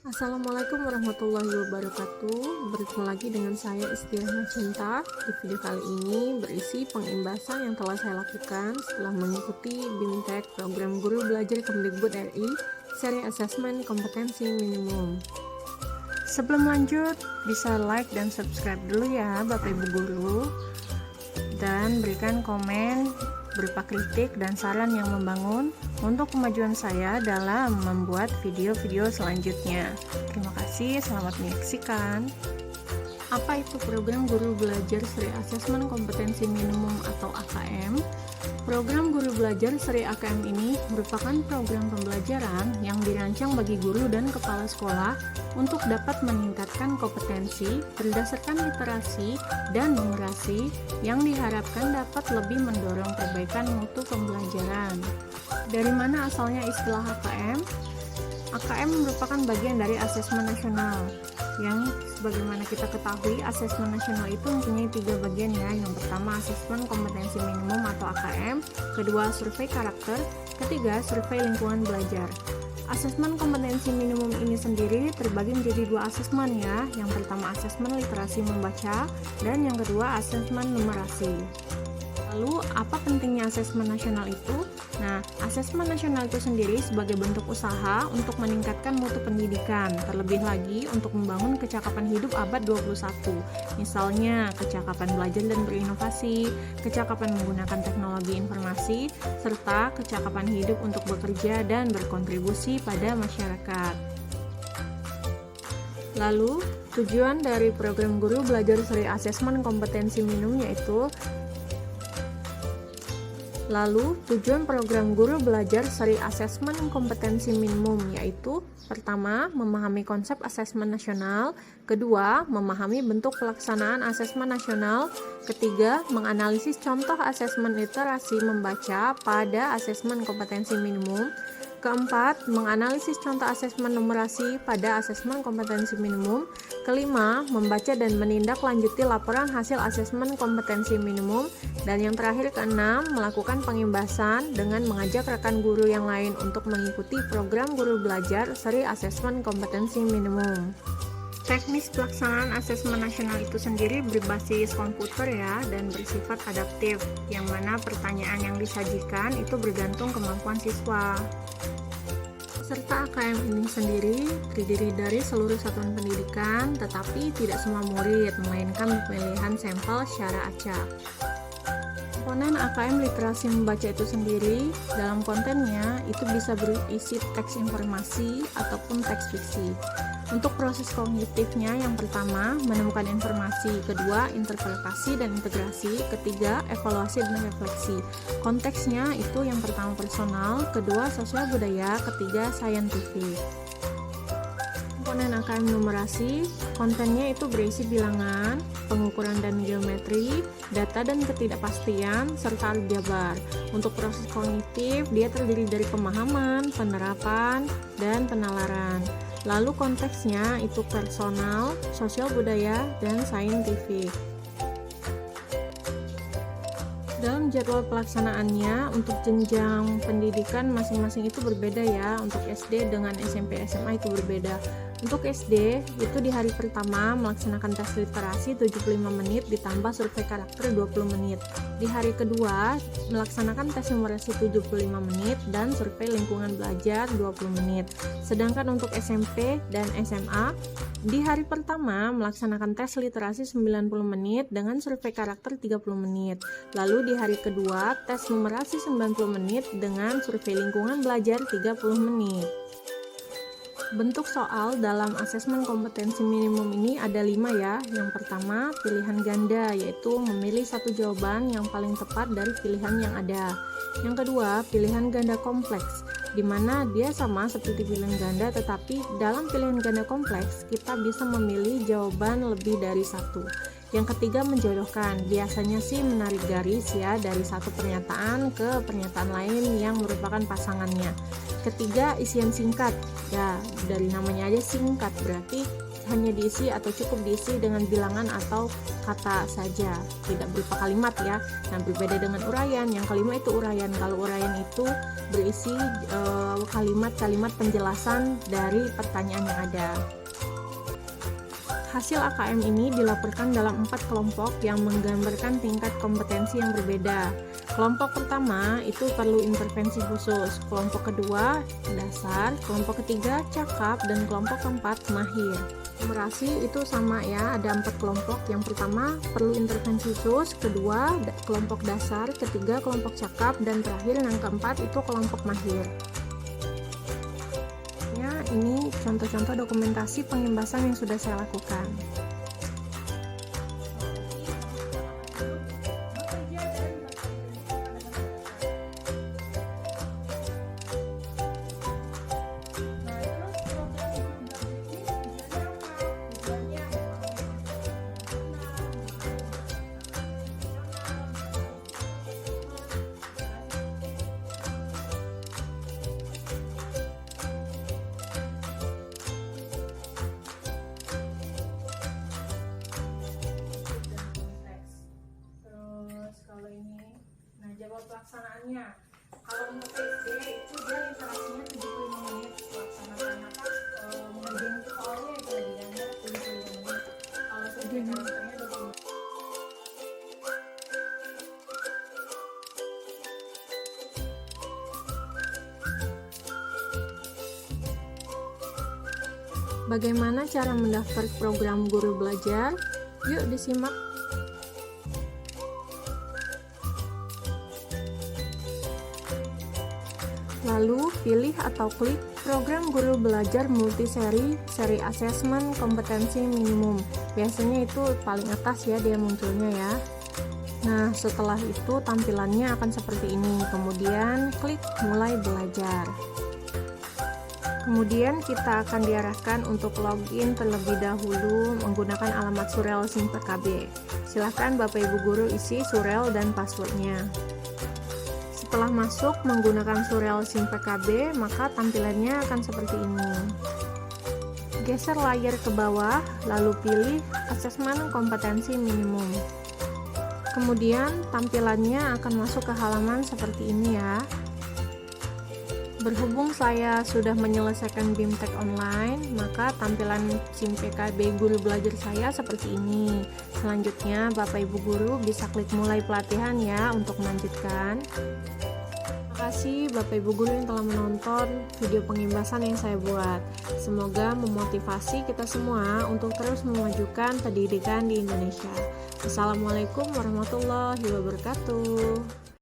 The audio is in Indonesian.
Assalamualaikum warahmatullahi wabarakatuh. Bertemu lagi dengan saya Istilah Cinta. Di video kali ini berisi pengimbasan yang telah saya lakukan setelah mengikuti BIMTEK Program Guru Belajar Kemdikbud RI seri asesmen kompetensi minimum. Sebelum lanjut, bisa like dan subscribe dulu ya Bapak Ibu Guru, dan berikan komen berupa kritik dan saran yang membangun untuk kemajuan saya dalam membuat video-video selanjutnya. Terima kasih, selamat menyaksikan. Apa itu Program Guru Belajar Seri Asesmen Kompetensi Minimum atau AKM? Program Guru Belajar Seri AKM ini merupakan program pembelajaran yang dirancang bagi guru dan kepala sekolah untuk dapat meningkatkan kompetensi berdasarkan literasi dan numerasi yang diharapkan dapat lebih mendorong perbaikan mutu pembelajaran. Dari mana asalnya istilah AKM? AKM merupakan bagian dari asesmen nasional yang sebagaimana kita ketahui asesmen nasional itu mempunyai 3 bagian ya. Yang pertama asesmen kompetensi minimum atau AKM, kedua survei karakter, ketiga survei lingkungan belajar. Asesmen kompetensi minimum ini sendiri terbagi menjadi 2 asesmen ya. Yang pertama asesmen literasi membaca dan yang kedua asesmen numerasi. Lalu, apa pentingnya asesmen nasional itu? Nah, asesmen nasional itu sendiri sebagai bentuk usaha untuk meningkatkan mutu pendidikan, terlebih lagi untuk membangun kecakapan hidup abad 21. Misalnya, kecakapan belajar dan berinovasi, kecakapan menggunakan teknologi informasi, serta kecakapan hidup untuk bekerja dan berkontribusi pada masyarakat. Lalu, tujuan dari program guru belajar seri asesmen kompetensi minimum yaitu tujuan program guru belajar seri asesmen kompetensi minimum yaitu pertama, memahami konsep asesmen nasional, kedua, memahami bentuk pelaksanaan asesmen nasional, ketiga, menganalisis contoh asesmen literasi membaca pada asesmen kompetensi minimum, keempat, menganalisis contoh asesmen numerasi pada asesmen kompetensi minimum, kelima, membaca dan menindaklanjuti laporan hasil asesmen kompetensi minimum, dan yang terakhir keenam, melakukan pengimbasan dengan mengajak rekan guru yang lain untuk mengikuti program guru belajar seri asesmen kompetensi minimum. Teknis pelaksanaan asesmen nasional itu sendiri berbasis komputer ya dan bersifat adaptif, yang mana pertanyaan yang disajikan itu bergantung kemampuan siswa. Peserta AKM ini sendiri terdiri dari seluruh satuan pendidikan, tetapi tidak semua murid, melainkan pemilihan sampel secara acak. Komponen AKM literasi membaca itu sendiri, dalam kontennya itu bisa berisi teks informasi ataupun teks fiksi. Untuk proses kognitifnya, yang pertama, menemukan informasi, kedua, interpretasi dan integrasi, ketiga, evaluasi dan refleksi. Konteksnya itu yang pertama personal, kedua, sosial budaya, ketiga, saintifik. Komponen AKM numerasi, kontennya itu berisi bilangan, pengukuran dan geometri, data dan ketidakpastian, serta aljabar. Untuk proses kognitif, dia terdiri dari pemahaman, penerapan, dan penalaran. Lalu konteksnya itu personal, sosial budaya, dan saintifik. Dalam jadwal pelaksanaannya, untuk jenjang pendidikan masing-masing itu berbeda ya. Untuk SD dengan SMP SMA itu berbeda. Untuk SD, itu di hari pertama melaksanakan tes literasi 75 menit ditambah survei karakter 20 menit. Di hari kedua, melaksanakan tes numerasi 75 menit dan survei lingkungan belajar 20 menit. Sedangkan untuk SMP dan SMA, di hari pertama melaksanakan tes literasi 90 menit dengan survei karakter 30 menit. Lalu di hari kedua, tes numerasi 90 menit dengan survei lingkungan belajar 30 menit. Bentuk soal dalam asesmen kompetensi minimum ini ada 5 ya. Yang pertama, pilihan ganda, yaitu memilih satu jawaban yang paling tepat dari pilihan yang ada. Yang kedua, pilihan ganda kompleks, di mana dia sama seperti pilihan ganda, tetapi dalam pilihan ganda kompleks kita bisa memilih jawaban lebih dari satu. Yang ketiga, menjodohkan, biasanya sih menarik garis ya dari satu pernyataan ke pernyataan lain yang merupakan pasangannya. Ketiga, isian singkat, ya dari namanya aja singkat, berarti hanya diisi atau cukup diisi dengan bilangan atau kata saja, tidak berupa kalimat ya. Nah, berbeda dengan uraian, yang kelima itu uraian. Kalau uraian itu berisi kalimat-kalimat penjelasan dari pertanyaan yang ada. Hasil AKM ini dilaporkan dalam 4 kelompok yang menggambarkan tingkat kompetensi yang berbeda. Kelompok pertama itu perlu intervensi khusus, kelompok kedua dasar, kelompok ketiga cakap, dan kelompok keempat mahir. Numerasi itu sama ya, ada 4 kelompok. Yang pertama perlu intervensi khusus, kedua kelompok dasar, ketiga kelompok cakap, dan terakhir yang keempat itu kelompok mahir. Ini contoh-contoh dokumentasi pengembasan yang sudah saya lakukan. Jawab pelaksanaannya. Kalau untuk SD itu dia interaksinya 75 menit pelaksanaan mengerjain soalnya itu dia 75 menit. Kalau SD karakternya 20 menit. Bagaimana cara mendaftar program Guru Belajar? Yuk disimak. Lalu pilih atau klik program Guru Belajar Multiseri, seri asesmen kompetensi minimum. Biasanya itu paling atas ya dia munculnya ya. Nah, setelah itu tampilannya akan seperti ini. Kemudian klik mulai belajar. Kemudian kita akan diarahkan untuk login terlebih dahulu menggunakan alamat surel SIM PKB. Silahkan Bapak Ibu Guru isi surel dan passwordnya. Setelah masuk menggunakan surel SIM PKB, maka tampilannya akan seperti ini. Geser layar ke bawah, lalu pilih asesmen kompetensi minimum. Kemudian tampilannya akan masuk ke halaman seperti ini ya. Berhubung saya sudah menyelesaikan BIMTEK online, maka tampilan SIM PKB Guru Belajar saya seperti ini. Selanjutnya, Bapak Ibu Guru bisa klik mulai pelatihan ya untuk melanjutkan. Terima kasih Bapak Ibu Guru yang telah menonton video pengimbasan yang saya buat. Semoga memotivasi kita semua untuk terus memajukan pendidikan di Indonesia. Wassalamualaikum warahmatullahi wabarakatuh.